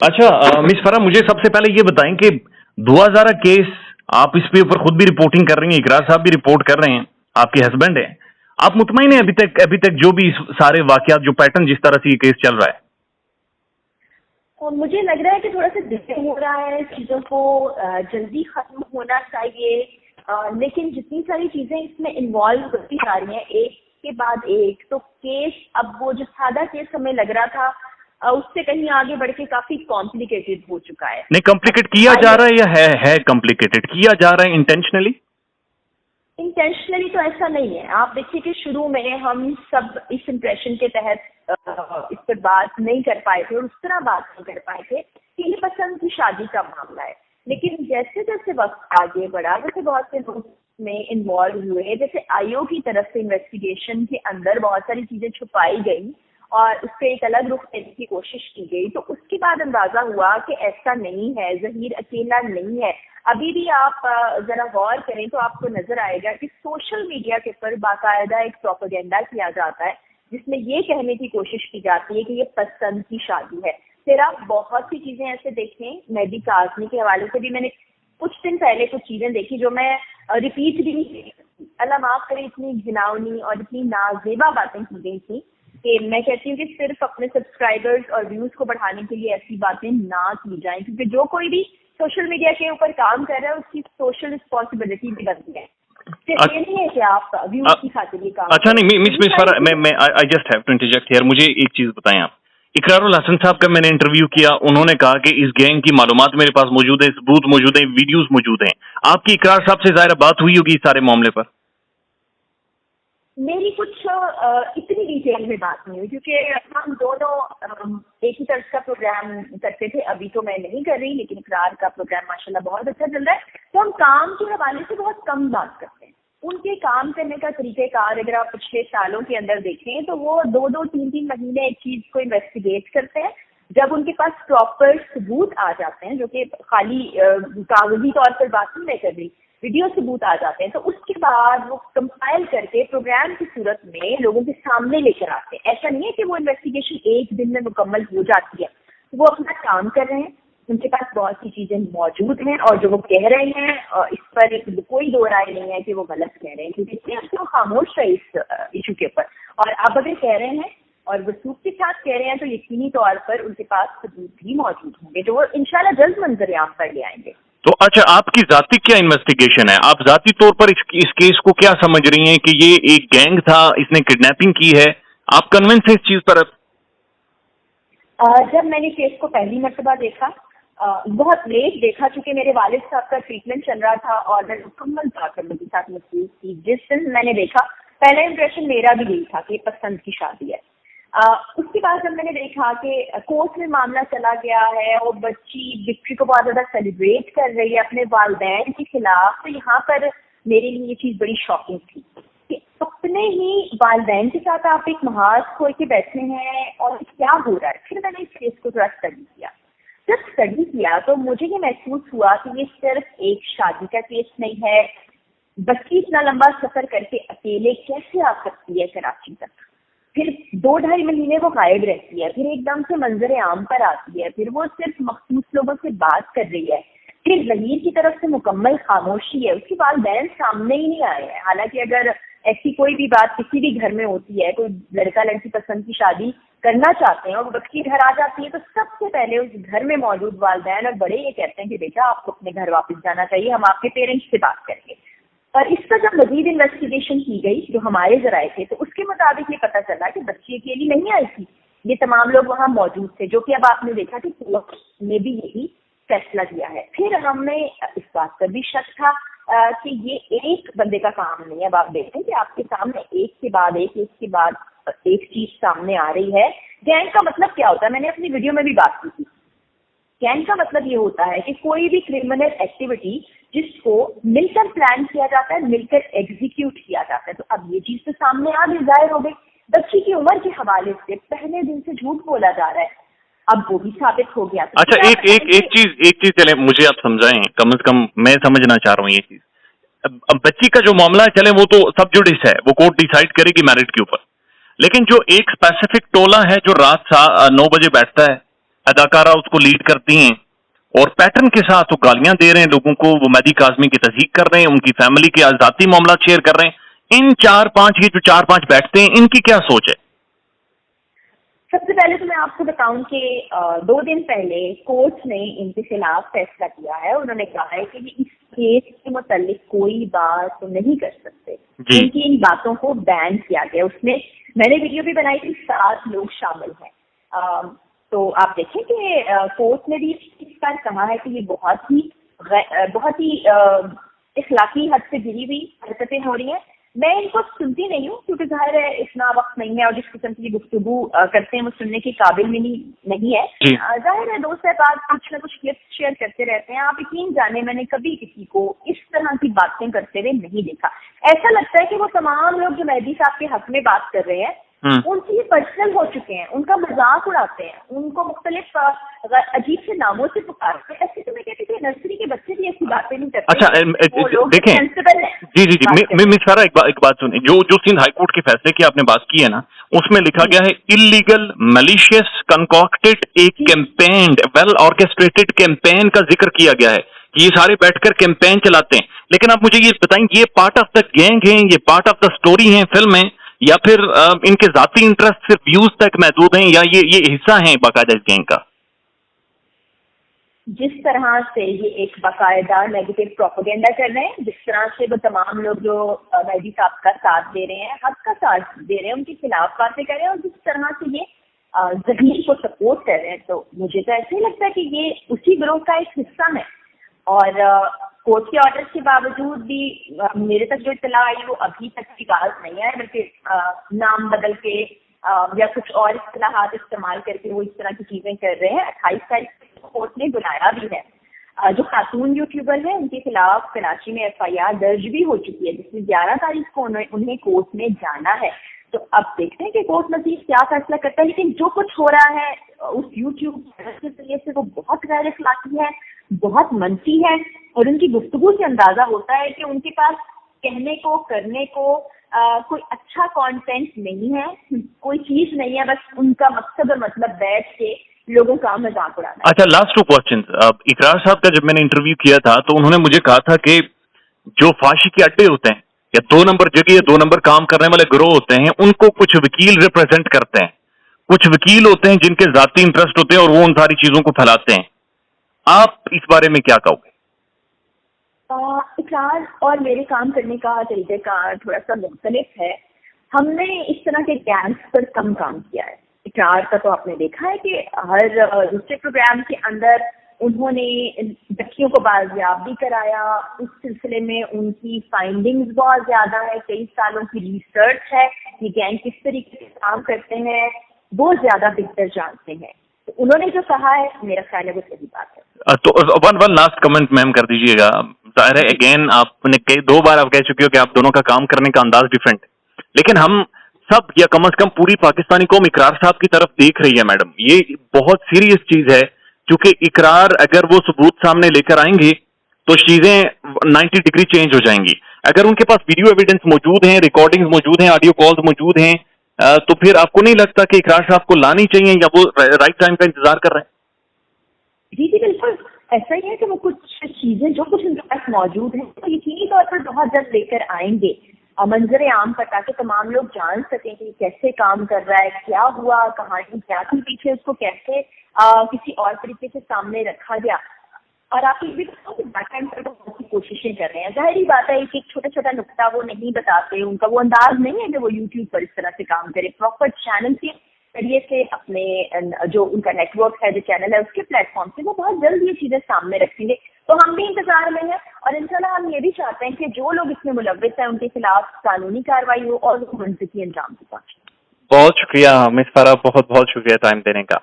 अच्छा मिस फरा, मुझे सबसे पहले ये बताएं कि 2000 केस आप इस पे ऊपर खुद भी रिपोर्टिंग कर रही हैं, इकरार साहब भी रिपोर्ट कर रहे हैं, आपके हस्बैंड हैं, आप मुतमईन हैं अभी तक जो भी सारे वाकयात, जो पैटर्न जिस तरह से ये केस चल रहा है? और मुझे लग रहा है कि थोड़ा सा डिले हो रहा है, चीज़ों को जल्दी खत्म होना चाहिए, लेकिन जितनी सारी चीज़ें इसमें इन्वॉल्व होती जा रही हैं एक के बाद एक, तो केस अब वो जो सादा केस हमें लग रहा था उससे कहीं आगे बढ़ के काफी कॉम्प्लिकेटेड हो चुका है। नहीं, कॉम्प्लिकेट किया जा रहा है या है कॉम्प्लिकेटेड किया जा रहा है इंटेंशनली? इंटेंशनली तो ऐसा नहीं है। आप देखिए कि शुरू में हम सब इस इम्प्रेशन के तहत इस पर बात नहीं कर पाए थे और उस तरह बात नहीं कर पाए थे कि ये पसंद की शादी का मामला है, लेकिन जैसे जैसे वक्त आगे बढ़ा, जैसे बहुत से लोग में इन्वॉल्व हुए, जैसे आयोग की तरफ से इन्वेस्टिगेशन के अंदर बहुत सारी चीजें छुपाई गई और उससे एक अलग रुख देने की कोशिश की गई, तो उसके बाद अंदाजा हुआ कि ऐसा नहीं है, ज़हीर अकेला नहीं है। अभी भी आप जरा गौर करें तो आपको नजर आएगा कि सोशल मीडिया के ऊपर बाकायदा एक प्रोपेगेंडा किया जाता है जिसमें ये कहने की कोशिश की जाती है कि ये पसंद की शादी है। फिर आप बहुत सी चीजें ऐसे देखें, मैं भी काजनी के हवाले से भी मैंने कुछ दिन पहले कुछ चीजें देखी जो मैं रिपीट भी नहीं, अल्लाह माफ करे, इतनी घिनौनी और इतनी नाजेबा बातें की गई थी कि मैं कहती हूँ कि सिर्फ अपने सब्सक्राइबर्स और व्यूज को बढ़ाने के लिए ऐसी बातें ना की जाएं, क्योंकि जो कोई भी सोशल मीडिया के ऊपर काम कर रहा है उसकी सोशल रिस्पॉन्सिबिलिटी भी बनती है। सिर्फ ये नहीं है कि आप व्यूज की खातिर ये काम। अच्छा नहीं, मिस फरा, मैं I just have to interject here. मुझे एक चीज बताएं आप, इकरारुल हसन साहब का मैंने इंटरव्यू किया, उन्होंने कहा कि इस गैंग की मालूमात मेरे पास मौजूद है, सबूत मौजूद है, वीडियोस मौजूद हैं। आपकी इकरार साहब से ज़ाहिर बात हुई होगी इस सारे मामले पर? मेरी कुछ इतनी डिटेल में बात नहीं हुई क्योंकि हम दोनों एक ही तरह का प्रोग्राम करते थे। अभी तो मैं नहीं कर रही, लेकिन इकरार का प्रोग्राम माशाल्लाह बहुत अच्छा चल रहा है। तो हम काम के हवाले से बहुत कम बात करते हैं। उनके काम करने का तरीक़ेकार अगर आप पिछले सालों के अंदर देखें तो वो 2-2, 3-3 महीने एक चीज को इन्वेस्टिगेट करते हैं। जब उनके पास प्रॉपर सबूत आ जाते हैं, जो कि खाली कागजी तौर पर बात नहीं मैं कर रही, वीडियो सबूत आ जाते हैं, तो उसके बाद वो कंपाइल करके प्रोग्राम की सूरत में लोगों के सामने लेकर आते हैं। ऐसा नहीं है कि वो इन्वेस्टिगेशन एक दिन में मुकम्मल हो जाती है। वो अपना काम कर रहे हैं, उनके पास बहुत सी चीजें मौजूद हैं और जो वो कह रहे हैं इस पर कोई दो राय नहीं है कि वो गलत कह रहे हैं, क्योंकि वो खामोश है इस इशू के ऊपर। और आप अगर कह रहे हैं और वसूख के साथ कह रहे हैं तो यकीनी तौर पर उनके पास सबूत भी मौजूद होंगे जो वो इंशाल्लाह जल्द मंजर-ए-आम पर ले आएंगे। तो अच्छा, आपकी जाती क्या इन्वेस्टिगेशन है? आप जाती तौर पर इस केस को क्या समझ रही हैं कि ये एक गैंग था, इसने किडनैपिंग की है? आप कन्विंस है इस चीज पर? जब मैंने केस को पहली मर्तबा देखा, बहुत लेट देखा, चूंकि मेरे वालिद साहब का ट्रीटमेंट चल रहा था और मैं मुकम्मल तौर पर उनके साथ मसरूफ थी। जिस दिन मैंने देखा, पहला इंप्रेशन मेरा भी यही था कि पसंद की शादी है। उसके बाद जब मैंने देखा कि कोर्ट में मामला चला गया है और बच्ची विक्ट्री को बहुत ज्यादा सेलिब्रेट कर रही है अपने वालिदैन के खिलाफ, तो यहाँ पर मेरे लिए ये चीज बड़ी शॉकिंग थी कि अपने ही वालिदैन के साथ आप एक महाज खोल के बैठे हैं और क्या हो रहा है। फिर मैंने इस केस को थोड़ा स्टडी किया। जब स्टडी किया तो मुझे ये महसूस हुआ कि ये सिर्फ एक शादी का केस नहीं है। बच्ची इतना लंबा सफर करके अकेले कैसे आ सकती है कराची तक, फिर 2-2.5 महीने वो गायब रहती है, फिर एकदम से मंजर आम पर आती है, फिर वो सिर्फ मखसूस लोगों से बात कर रही है, फिर ज़हीर की तरफ से मुकम्मल खामोशी है, उसके वालिदैन सामने ही नहीं आए हैं। हालांकि अगर ऐसी कोई भी बात किसी भी घर में होती है, कोई लड़का लड़की पसंद की शादी करना चाहते हैं और बच्ची घर आ जाती है, तो सबसे पहले उस घर में मौजूद वालिदैन और बड़े ये कहते हैं कि बेटा आपको अपने घर वापस जाना चाहिए, हम आपके पेरेंट्स से बात करेंगे। और इस पर जब मजीद इन्वेस्टिगेशन की गई जो हमारे जराये थे, तो उसके मुताबिक ये पता चला कि बच्ची अकेली नहीं आई थी, ये तमाम लोग वहाँ मौजूद थे, जो कि अब आपने देखा कि कोर्ट ने भी यही फैसला दिया है। फिर हमें इस बात पर भी शक था कि ये एक बंदे का काम नहीं है। अब आप देखते हैं कि आपके सामने एक के बाद एक चीज सामने आ रही है। गैंग का मतलब क्या होता है, मैंने अपनी वीडियो में भी बात की थी। गैंग का मतलब ये होता है कि कोई भी क्रिमिनल एक्टिविटी जिसको मिलकर प्लान किया जाता है, मिलकर एग्जीक्यूट किया जाता है। तो अब ये चीज तो सामने आ गई, जाहिर हो गई। बच्ची की उम्र के हवाले से पहले दिन से झूठ बोला जा रहा है, अब वो भी साबित हो गया। तो अच्छा, एक चीज चले मुझे आप समझाएं, कम से कम मैं समझना चाह रहा हूँ ये चीज। अब बच्ची का जो मामला है, चले वो तो सब जुडिस है, वो कोर्ट डिसाइड करेगी मैरिट के ऊपर, लेकिन जो एक स्पेसिफिक टोला है जो रात 9 बजे बैठता है, अदाकारा उसको लीड करती हैं और पैटर्न के साथ वो गालियां दे रहे हैं लोगों को, वो मेहदी काज़मी की तस्दीक कर रहे हैं, उनकी फैमिली के ज़ाती मामला शेयर कर रहे हैं। इन 4-5 ये जो 4-5 बैठते हैं, इनकी क्या सोच है? सबसे पहले तो मैं आपको बताऊं कि 2 दिन पहले कोर्ट ने इनके खिलाफ फैसला किया है। उन्होंने कहा है कि इस केस के मुतालिक कोई बात नहीं कर सकते। उनकी इन बातों को बैन किया गया। मैंने वीडियो भी बनाई थी, 7 लोग शामिल हैं। तो आप देखें कि कोर्ट ने भी इस पर कहा है कि ये बहुत ही इखलाकी हद से गिरी हुई हरकतें हो रही हैं। मैं इनको सुनती नहीं हूँ क्योंकि जाहिर है इतना वक्त नहीं है और जिस किस्म की गुफ्तगू करते हैं वो सुनने के काबिल में नहीं है। जाहिर है दोस्त साहब कुछ ना कुछ क्लिप्स शेयर करते रहते हैं। आप यकीन जाने मैंने कभी किसी को इस तरह की बातें करते हुए नहीं देखा। ऐसा लगता है कि वो तमाम लोग जो मेहदी साहब के हक में बात कर रहे हैं उनकी ये पर्सनल हो चुके हैं, उनका मजाक उड़ाते हैं, उनको मुख्तलिफ अजीब से नामों से पुकारते हैं। ऐसे तो मैं कहती थी नर्सरी के बच्चे भी ऐसी बातें नहीं करते। अच्छा देखें, जी मिस फारा एक बात सुनिए, जो सिंध हाई कोर्ट के फैसले की आपने बात की है ना, उसमें लिखा गया है इलीगल मैलिशियस कंकॉक्टेड ए कैंपेन्ड वेल ऑर्केस्ट्रेटेड कैंपेन का जिक्र किया गया है कि ये सारे बैठकर कैंपेन चलाते हैं। लेकिन आप मुझे ये बताएंगे, ये पार्ट ऑफ द गैंग है, ये पार्ट ऑफ द स्टोरी है फिल्म है, या फिर इनके जाती इंटरेस्ट सिर्फ व्यूज तक महदूद हैं, या ये हिस्सा है बाकायदा इस गैंग का? जिस तरह से ये एक बाकायदा नेगेटिव प्रोपेगेंडा कर रहे हैं, जिस तरह से वो तमाम लोग जो मेहदी साहब का साथ दे रहे हैं, हक का साथ दे रहे हैं, उनके खिलाफ बातें कर रहे हैं और जिस तरह से ये ज़हीर को सपोर्ट कर रहे हैं, तो मुझे तो ऐसे ही लगता है कि ये उसी ग्रोह का एक हिस्सा है। और कोर्ट के ऑर्डर के बावजूद भी मेरे तक जो इत्तला आई वो अभी तक की बात नहीं है, बल्कि नाम बदल के या कुछ और इस्तेलाहात इस्तेमाल करके वो इस तरह की चीजें कर रहे हैं। 28 तारीख को कोर्ट ने बुलाया भी है। जो खातून यूट्यूबर है उनके खिलाफ कराची में FIR दर्ज भी हो चुकी है, जिसमें 11 तारीख को उन्हें कोर्ट में जाना है। तो अब देखते हैं कि कोर्ट मजीद क्या फैसला करता है। लेकिन जो कुछ हो रहा है उस यूट्यूब के जरिए से वो बहुत गैर अखलाकी है, बहुत मनफी है और उनकी गुफ्तगू से अंदाजा होता है कि उनके पास कहने को करने को कोई अच्छा कंटेंट नहीं है, कोई चीज नहीं है, बस उनका मकसद और मतलब बैठ के लोगों का मजाक उड़ाना। अच्छा, लास्ट 2 क्वेश्चन। इकरार साहब का जब मैंने इंटरव्यू किया था तो उन्होंने मुझे कहा था कि जो फांसी के अड्डे होते हैं या 2 नंबर जगह या 2 नंबर काम करने वाले गिरोह होते हैं, उनको कुछ वकील रिप्रेजेंट करते हैं, कुछ वकील होते हैं जिनके जाती इंटरेस्ट होते हैं और वो उन सारी चीजों को फैलाते हैं। आप इस बारे में क्या कहोगे? इकरार और मेरे काम करने का तरीक़ाकार थोड़ा सा मुख्तलिफ है। हमने इस तरह के गैंग्स पर कम काम किया है। इकरार का तो आपने देखा है कि हर दूसरे प्रोग्राम के अंदर उन्होंने बच्चियों को बाजियाब भी कराया। इस सिलसिले में उनकी फाइंडिंग्स बहुत ज्यादा है, कई सालों की रिसर्च है, ये गैंग किस तरीके से काम करते हैं वो ज्यादा बेहतर जानते हैं। तो उन्होंने जो कहा है मेरा ख्याल है वो सही बात है। तो वन लास्ट कमेंट मैम कर दीजिएगा। जाहिर है अगेन आपने 2 बार आप कह चुके हो कि आप दोनों का काम करने का अंदाज डिफरेंट, लेकिन हम सब या कम से कम पूरी पाकिस्तानी कौम इकरार साहब की तरफ देख रही है। मैडम, ये बहुत सीरियस चीज है क्योंकि इकरार अगर वो सबूत सामने लेकर आएंगे तो चीजें 90 डिग्री चेंज हो जाएंगी। अगर उनके पास वीडियो एविडेंस मौजूद हैं, रिकॉर्डिंग्स मौजूद हैं, ऑडियो कॉल्स मौजूद हैं, तो फिर आपको नहीं लगता कि इकरार साहब को लानी चाहिए या वो राइट टाइम का इंतजार कर रहे हैं? जी बिल्कुल ऐसा ही है कि वो कुछ चीजें जो कुछ उनके पास मौजूद हैं तो यकीनी तौर पर बहुत जल्द लेकर आएंगे मंजर आम पर, ताकि तमाम लोग जान सकें कि कैसे काम कर रहा है, क्या हुआ, कहानी क्या थी पीछे, उसको कैसे किसी और तरीके से सामने रखा गया। और आप ये भी बैक एंड पर बहुत सी कोशिशें कर रहे हैं। जाहिर बात है कि एक छोटा छोटा नुक्ता वो नहीं बताते, उनका वो अंदाज नहीं है कि वो यूट्यूब पर इस तरह से काम करे। प्रॉपर चैनल के जरिए से अपने जो उनका नेटवर्क है, जो चैनल है, उसके प्लेटफॉर्म से वो बहुत जल्द ये चीजें सामने रखेंगे। तो हम भी इंतजार में हैं और इंशाल्लाह हम ये भी चाहते हैं कि जो लोग इसमें मुलव्विस हैं उनके खिलाफ कानूनी कार्रवाई हो और वो मंतकी अंजाम तक पहुंचे। बहुत शुक्रिया मिस फारा, बहुत बहुत शुक्रिया टाइम देने का।